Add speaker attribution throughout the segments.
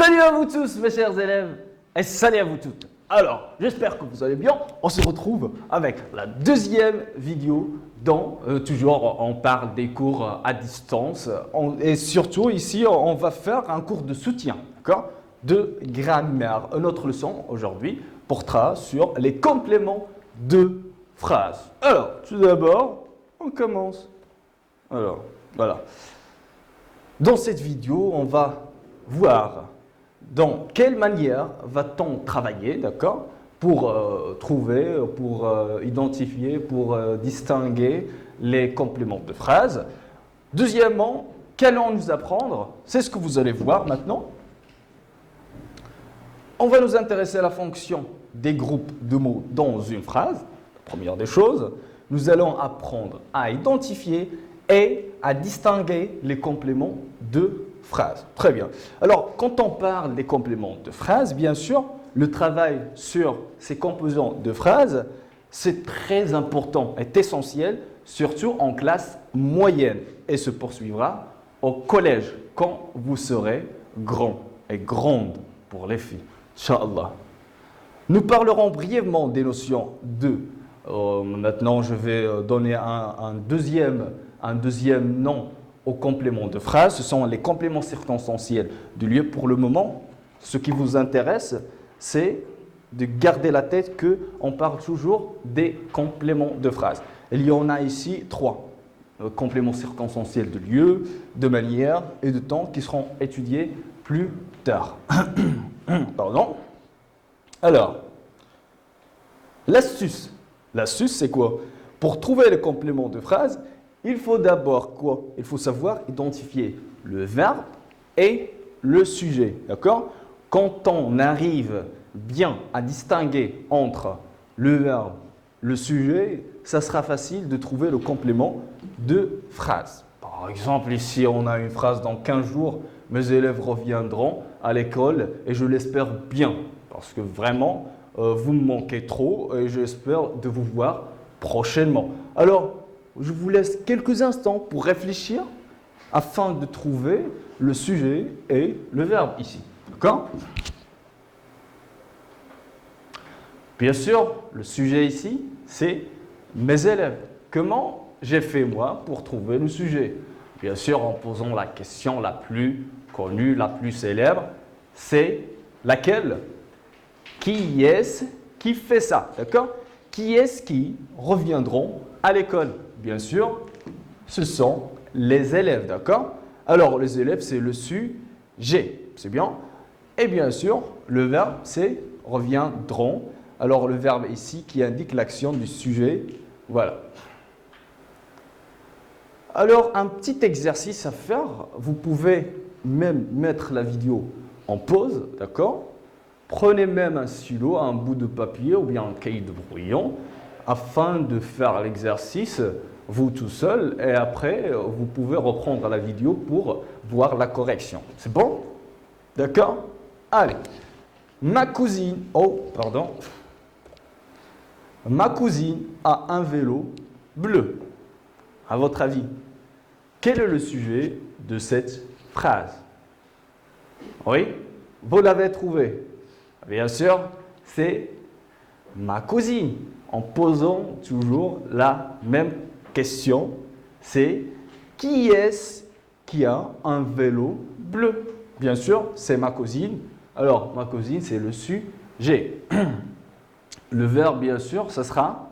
Speaker 1: Salut à vous tous mes chers élèves et salut à vous toutes. Alors, j'espère que vous allez bien. On se retrouve avec la deuxième vidéo dont toujours on parle des cours à distance. Et surtout ici, on va faire un cours de soutien, d'accord, de grammaire. Notre leçon aujourd'hui portera sur les compléments de phrases. Alors, tout d'abord, on commence. Alors, voilà. Dans cette vidéo, on va voir dans quelle manière va-t-on travailler, d'accord, pour trouver, pour identifier, pour distinguer les compléments de phrases. Deuxièmement, qu'allons nous apprendre? C'est ce que vous allez voir maintenant. On va nous intéresser à la fonction des groupes de mots dans une phrase. La première des choses, nous allons apprendre à identifier et à distinguer les compléments de phrases. Très bien. Alors, quand on parle des compléments de phrases, bien sûr, le travail sur ces composants de phrases, c'est très important, est essentiel, surtout en classe moyenne et se poursuivra au collège quand vous serez grand et grande pour les filles. Inch'Allah. Nous parlerons brièvement des notions de. Maintenant, je vais donner un deuxième nom aux compléments de phrases. Ce sont les compléments circonstanciels du lieu. Pour le moment, ce qui vous intéresse, c'est de garder la tête qu'on parle toujours des compléments de phrases. Il y en a ici 3. Compléments circonstanciels de lieu, de manière et de temps qui seront étudiés plus tard. Pardon. Alors, l'astuce. L'astuce, c'est quoi? Pour trouver les compléments de phrases, il faut d'abord quoi? Il faut savoir identifier le verbe et le sujet. D'accord? Quand on arrive bien à distinguer entre le verbe et le sujet, ça sera facile de trouver le complément de phrase. Par exemple, ici, on a une phrase dans 15 jours, mes élèves reviendront à l'école et je l'espère bien. Parce que vraiment, vous me manquez trop et j'espère de vous voir prochainement. Alors, je vous laisse quelques instants pour réfléchir afin de trouver le sujet et le verbe ici. D'accord? Bien sûr, le sujet ici, c'est mes élèves. Comment j'ai fait moi pour trouver le sujet? Bien sûr, en posant la question la plus connue, la plus célèbre, c'est laquelle? Qui est-ce qui fait ça? D'accord? Qui est-ce qui reviendront à l'école? Bien sûr, ce sont les élèves, d'accord? Alors, les élèves, c'est le sujet, c'est bien. Et bien sûr, le verbe, c'est reviendront. Alors, le verbe ici qui indique l'action du sujet, voilà. Alors, un petit exercice à faire, vous pouvez même mettre la vidéo en pause, d'accord? Prenez même un stylo, un bout de papier ou bien un cahier de brouillon afin de faire l'exercice vous tout seul et après vous pouvez reprendre la vidéo pour voir la correction. C'est bon? D'accord? Allez. Ma cousine a un vélo bleu. À votre avis, quel est le sujet de cette phrase? Oui? Vous l'avez trouvé? Bien sûr, c'est ma cousine. En posant toujours la même question, c'est qui est-ce qui a un vélo bleu? Bien sûr, c'est ma cousine. Alors, ma cousine, c'est le sujet. Le verbe, bien sûr, ce sera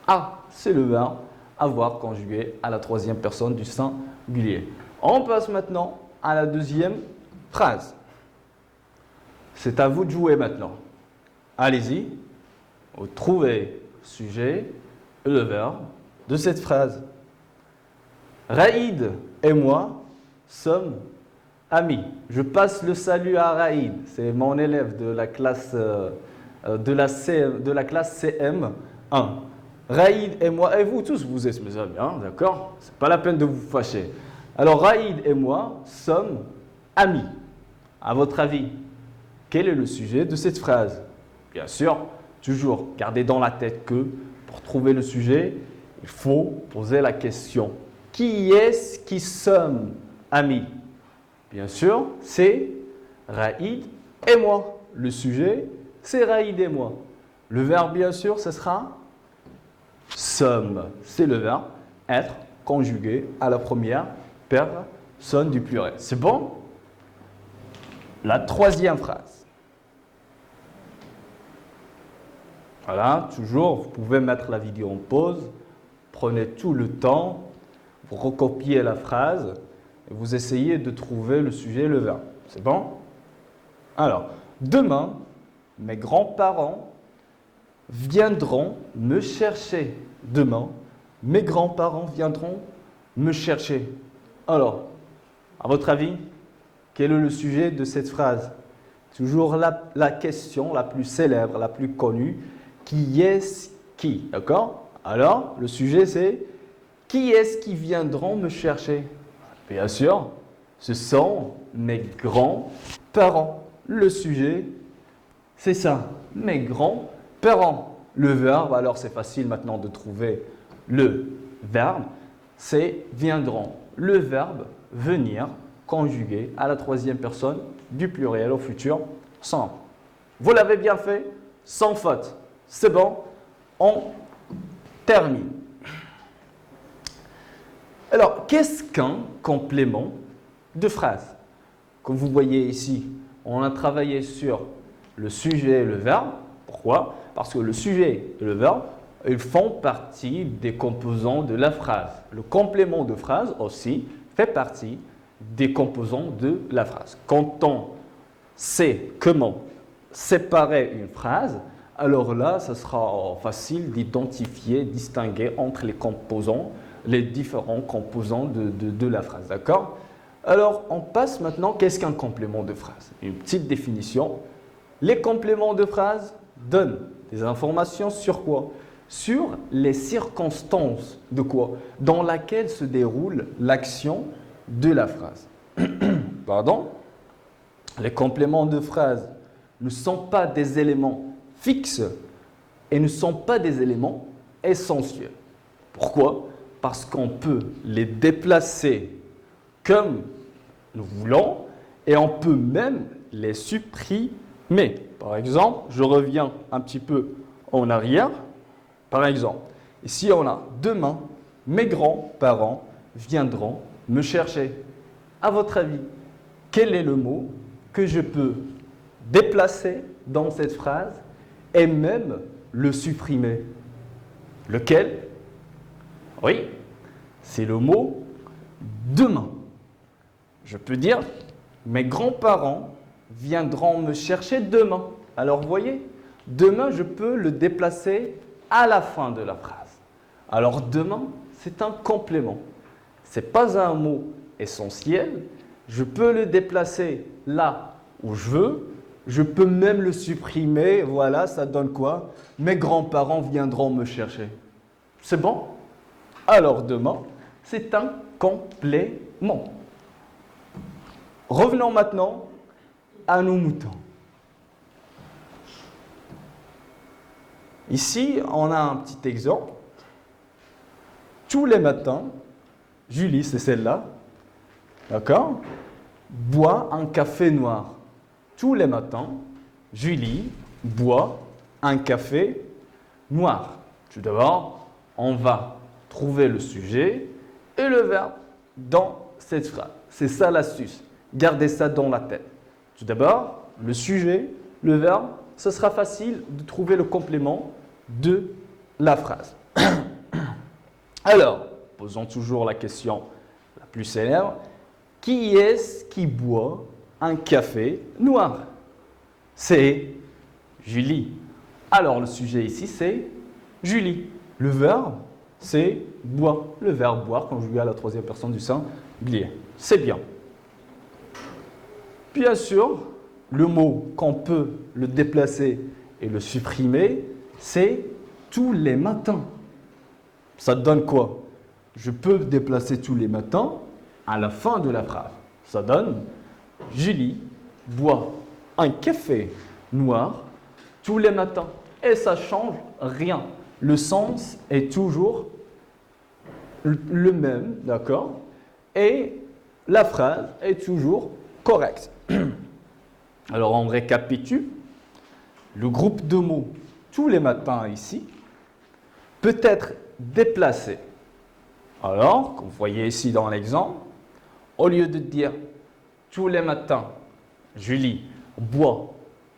Speaker 1: a. C'est le verbe avoir conjugué à la troisième personne du singulier. On passe maintenant à la deuxième phrase. C'est à vous de jouer maintenant. Allez-y, vous trouvez le sujet et le verbe de cette phrase. Raïd et moi sommes amis. Je passe le salut à Raïd. C'est mon élève de la classe, CM1. Raïd et moi, et vous tous, vous êtes mes amis, hein, d'accord? C'est pas la peine de vous fâcher. Alors, Raïd et moi sommes amis. À votre avis, quel est le sujet de cette phrase? Bien sûr, toujours gardez dans la tête que pour trouver le sujet, il faut poser la question. Qui est-ce qui sommes amis? Bien sûr, c'est Raïd et moi. Le sujet, c'est Raïd et moi. Le verbe, bien sûr, ce sera sommes. C'est le verbe être conjugué à la première personne du pluriel. C'est bon? La troisième phrase. Voilà, toujours, vous pouvez mettre la vidéo en pause. Prenez tout le temps, vous recopiez la phrase et vous essayez de trouver le sujet et le verbe. C'est bon? Alors, demain, mes grands-parents viendront me chercher. Demain, mes grands-parents viendront me chercher. Alors, à votre avis, quel est le sujet de cette phrase? Toujours la question la plus célèbre, la plus connue. Qui est-ce qui? D'accord? Alors, le sujet c'est qui est-ce qui viendront me chercher? Bien sûr, ce sont mes grands-parents. Le sujet, c'est ça, mes grands-parents. Le verbe, alors c'est facile maintenant de trouver le verbe, c'est viendront. Le verbe venir conjugué à la troisième personne du pluriel au futur simple. Vous l'avez bien fait, sans faute. C'est bon, on termine. Alors, qu'est-ce qu'un complément de phrase? Comme vous voyez ici, on a travaillé sur le sujet et le verbe. Pourquoi? Parce que le sujet et le verbe, ils font partie des composants de la phrase. Le complément de phrase aussi fait partie des composants de la phrase. Quand on sait comment séparer une phrase, alors là, ce sera facile d'identifier, distinguer entre les composants, les différents composants de la phrase. D'accord? Alors, on passe maintenant, qu'est-ce qu'un complément de phrase? Une petite définition. Les compléments de phrase donnent des informations sur quoi? Sur les circonstances de quoi? Dans laquelle se déroule l'action de la phrase. Pardon? Les compléments de phrase ne sont pas des éléments fixes et ne sont pas des éléments essentiels. Pourquoi? Parce qu'on peut les déplacer comme nous voulons et on peut même les supprimer. Par exemple, je reviens un petit peu en arrière. Par exemple, ici on a demain, mes grands-parents viendront me chercher. À votre avis, quel est le mot que je peux déplacer dans cette phrase et même le supprimer? Lequel? Oui, c'est le mot demain. Je peux dire mes grands-parents viendront me chercher demain. Alors vous voyez, demain je peux le déplacer à la fin de la phrase. Alors demain, c'est un complément. Ce n'est pas un mot essentiel. Je peux le déplacer là où je veux. Je peux même le supprimer. Voilà, ça donne quoi? Mes grands-parents viendront me chercher. C'est bon? Alors demain, c'est un complément. Revenons maintenant à nos moutons. Ici, on a un petit exemple. Tous les matins, Julie, c'est celle-là, d'accord, boit un café noir. Tous les matins, Julie boit un café noir. Tout d'abord, on va trouver le sujet et le verbe dans cette phrase. C'est ça l'astuce. Gardez ça dans la tête. Tout d'abord, le sujet, le verbe, ce sera facile de trouver le complément de la phrase. Alors, posons toujours la question la plus célèbre. Qui est-ce qui boit un café noir? C'est Julie. Alors, le sujet ici, c'est Julie. Le verbe, c'est boire. Le verbe boire conjugué à la troisième personne du singulier. C'est bien. Bien sûr, le mot qu'on peut le déplacer et le supprimer, c'est tous les matins. Ça donne quoi? Je peux déplacer tous les matins à la fin de la phrase. Ça donne Julie boit un café noir tous les matins. Et ça ne change rien. Le sens est toujours le même, d'accord? Et la phrase est toujours correct. Alors, on récapitule. Le groupe de mots tous les matins ici peut être déplacé. Alors, comme vous voyez ici dans l'exemple, au lieu de dire tous les matins, Julie boit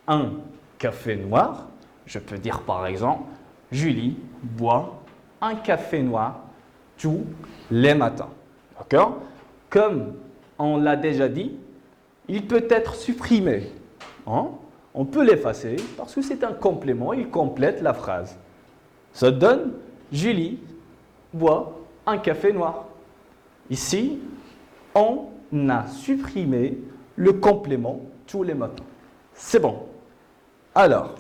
Speaker 1: un café noir, je peux dire par exemple, Julie boit un café noir tous les matins. D'accord? Comme on l'a déjà dit, il peut être supprimé. Hein? On peut l'effacer parce que c'est un complément, il complète la phrase. Ça donne Julie boit un café noir. Ici, on a supprimé le complément tous les matins. C'est bon. Alors,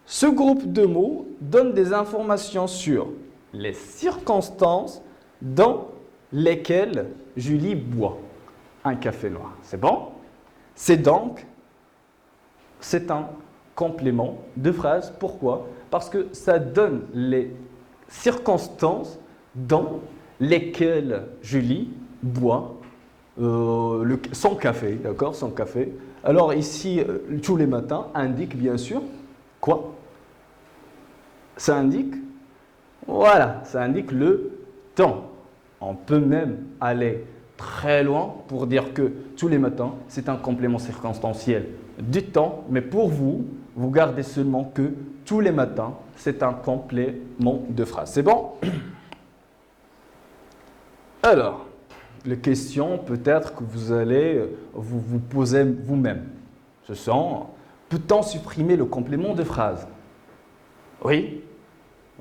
Speaker 1: ce groupe de mots donne des informations sur les circonstances dans lesquelles Julie boit un café noir. C'est bon? C'est un complément de phrase. Pourquoi? Parce que ça donne les circonstances dans lesquelles Julie boit son café, d'accord? Son café. Alors ici, tous les matins, indique bien sûr quoi? Ça indique, voilà, ça indique le temps. On peut même aller très loin pour dire que tous les matins, c'est un complément circonstanciel du temps, mais pour vous, vous gardez seulement que tous les matins, c'est un complément de phrase. C'est bon? Alors, les questions peut-être que vous allez vous poser vous-même. Ce sont, peut-on supprimer le complément de phrase? Oui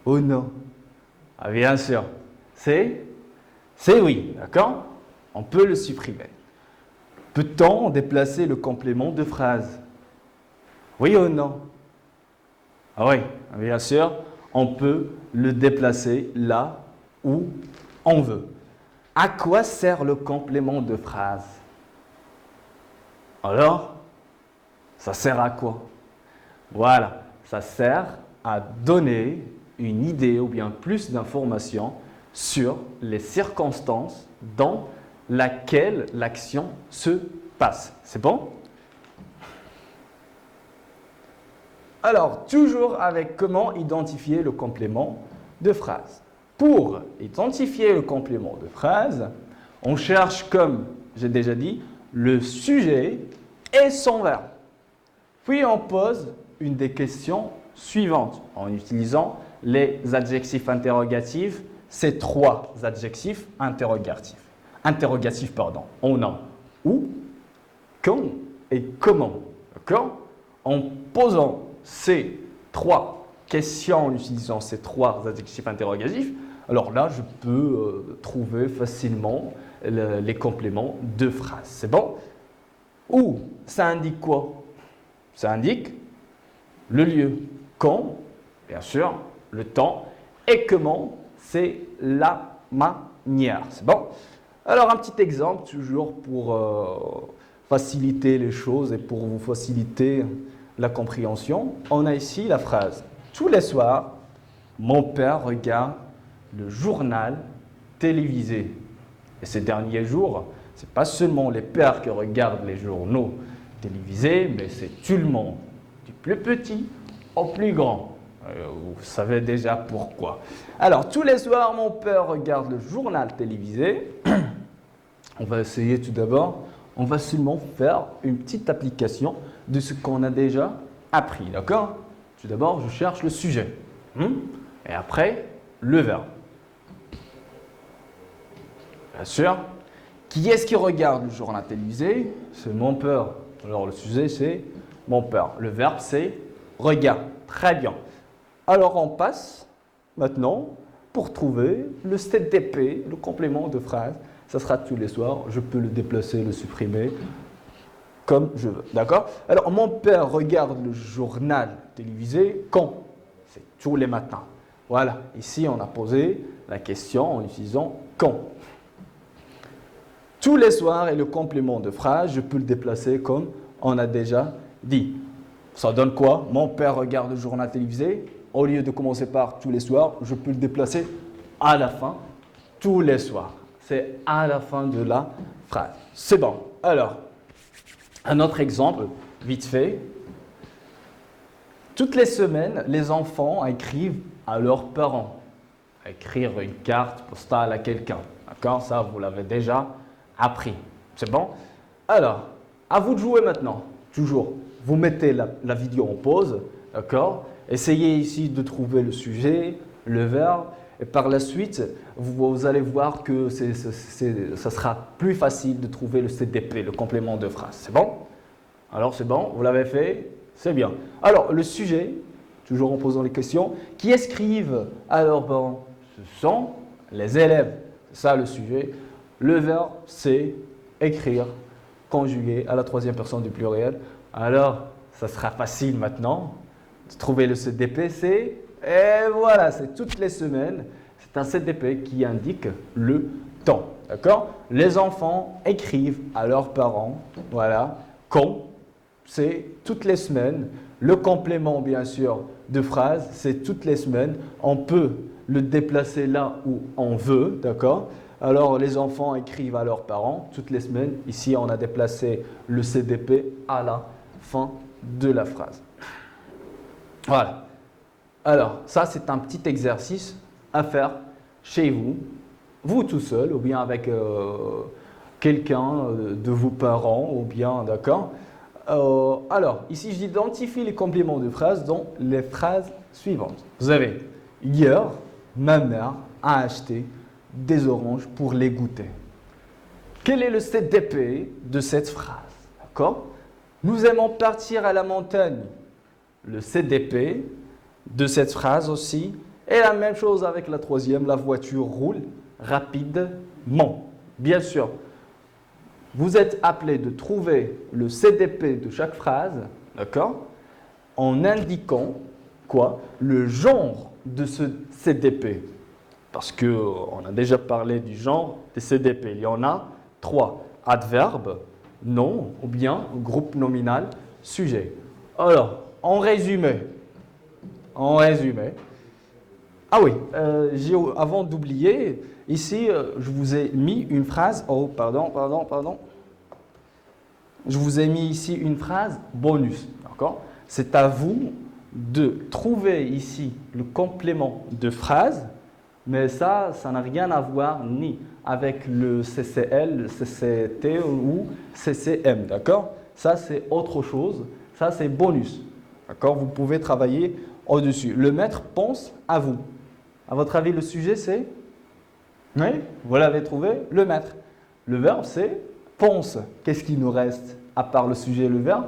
Speaker 1: ou non? Ah, bien sûr, c'est oui, d'accord? On peut le supprimer. Peut-on déplacer le complément de phrase? Oui ou non? Ah oui, bien sûr, on peut le déplacer là où on veut. À quoi sert le complément de phrase? Alors, ça sert à quoi? Voilà, ça sert à donner une idée ou bien plus d'informations sur les circonstances dans lesquelles l'action se passe. C'est bon? Alors, toujours avec comment identifier le complément de phrase. Pour identifier le complément de phrase, on cherche, comme j'ai déjà dit, le sujet et son verbe. Puis on pose une des questions suivantes en utilisant les adjectifs interrogatifs, ces trois adjectifs interrogatifs. On a où, quand et comment. D'accord? En posant ces trois questions, en utilisant ces trois adjectifs interrogatifs, alors là, je peux trouver facilement les compléments de phrase. C'est bon? Où, ça indique quoi? Ça indique le lieu. Quand, bien sûr, le temps. Et comment, c'est la manière. C'est bon? Alors, un petit exemple, toujours pour faciliter les choses et pour vous faciliter la compréhension. On a ici la phrase « Tous les soirs, mon père regarde le journal télévisé. » Et ces derniers jours, ce n'est pas seulement les pères qui regardent les journaux télévisés, mais c'est tout le monde, du plus petit au plus grand. Vous savez déjà pourquoi. Alors, tous les soirs, mon père regarde le journal télévisé. On va essayer tout d'abord, on va seulement faire une petite application de ce qu'on a déjà appris, d'accord? Tout d'abord, je cherche le sujet. Et après, le verbe. Bien sûr. Qui est-ce qui regarde le journal télévisé? C'est mon père. Alors, le sujet, c'est mon père. Le verbe, c'est regarde. Très bien. Alors, on passe maintenant pour trouver le CDP, le complément de phrase. Ça sera tous les soirs. Je peux le déplacer, le supprimer comme je veux. D'accord? Alors, mon père regarde le journal télévisé quand? C'est tous les matins. Voilà. Ici, on a posé la question en utilisant quand. Tous les soirs et le complément de phrase, je peux le déplacer comme on a déjà dit. Ça donne quoi? Mon père regarde le journal télévisé. Au lieu de commencer par tous les soirs, je peux le déplacer à la fin, tous les soirs. C'est à la fin de la phrase. C'est bon. Alors, Un autre exemple, vite fait. Toutes les semaines, les enfants écrivent à leurs parents. Écrire une carte postale à quelqu'un. D'accord? Ça, vous l'avez déjà appris. C'est bon? Alors, à vous de jouer maintenant. Toujours, vous mettez la vidéo en pause. D'accord? Essayez ici de trouver le sujet, le verbe. Et par la suite, vous allez voir que ça sera plus facile de trouver le CDP, le complément de phrase. C'est bon? Alors, c'est bon? Vous l'avez fait? C'est bien. Alors, le sujet, toujours en posant les questions, qui écrivent à leurs parents? Ce sont les élèves. C'est ça le sujet. Le verbe, c'est écrire, conjugué à la troisième personne du pluriel. Alors, ça sera facile maintenant de trouver le CDP. Et voilà, c'est toutes les semaines. C'est un CDP qui indique le temps. D'accord? Les enfants écrivent à leurs parents. Voilà. Quand? C'est toutes les semaines. Le complément, bien sûr, de phrase, c'est toutes les semaines. On peut le déplacer là où on veut, d'accord? Alors, les enfants écrivent à leurs parents toutes les semaines. Ici, on a déplacé le CDP à la fin de la phrase. Voilà. Alors, ça, c'est un petit exercice à faire chez vous, vous tout seul, ou bien avec quelqu'un de vos parents, ou bien, d'accord? Alors, ici, j'identifie les compléments de phrases dans les phrases suivantes. Vous avez « Hier, ma mère a acheté des oranges pour les goûter ». Quel est le CDP de cette phrase? D'accord? Nous aimons partir à la montagne. Le CDP de cette phrase aussi est la même chose avec la troisième. La voiture roule rapidement. Bien sûr, vous êtes appelé de trouver le CDP de chaque phrase, d'accord, en indiquant quoi? Le genre de ce CDP. Parce qu'on a déjà parlé du genre des CDP. Il y en a 3. Adverbe, nom ou bien groupe nominal, sujet. Alors, en résumé. Ah oui, avant d'oublier, ici, je vous ai mis une phrase. Oh, pardon. Je vous ai mis ici une phrase bonus. D'accord? C'est à vous de trouver ici le complément de phrase, mais ça n'a rien à voir ni avec le CCL, le CCT ou CCM. D'accord? Ça, c'est autre chose. Ça, c'est bonus. D'accord? Vous pouvez travailler au-dessus. Le maître pense à vous. À votre avis, le sujet, c'est? Oui, vous l'avez trouvé, le maître. Le verbe, c'est pense. Qu'est-ce qui nous reste à part le sujet et le verbe?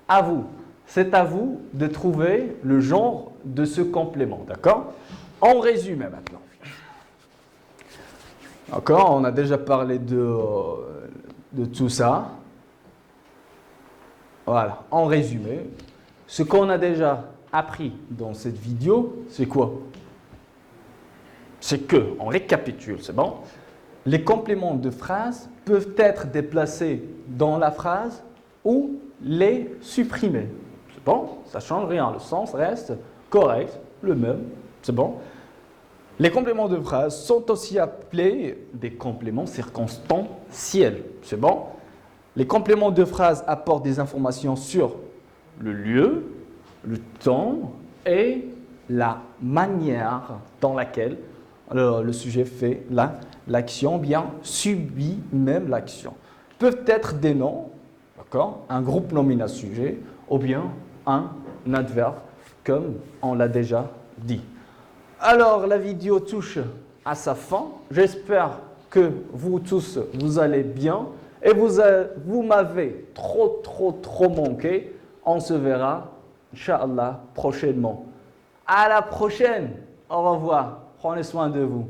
Speaker 1: À vous. C'est à vous de trouver le genre de ce complément. D'accord? En résumé maintenant. D'accord? On a déjà parlé de tout ça. Voilà. En résumé, ce qu'on a déjà appris dans cette vidéo, c'est quoi? C'est que, on récapitule, c'est bon? Les compléments de phrase peuvent être déplacés dans la phrase ou les supprimer. C'est bon? Ça ne change rien. Le sens reste correct, le même. C'est bon? Les compléments de phrase sont aussi appelés des compléments circonstanciels. C'est bon? Les compléments de phrase apportent des informations sur le lieu, le temps et la manière dans laquelle le sujet fait l'action, bien subit même l'action. Peuvent être des noms, d'accord, un groupe nominal sujet, ou bien un adverbe, comme on l'a déjà dit. Alors, la vidéo touche à sa fin. J'espère que vous tous, vous allez bien et vous m'avez trop manqué. On se verra, Inch'Allah, prochainement. À la prochaine. Au revoir. Prenez soin de vous.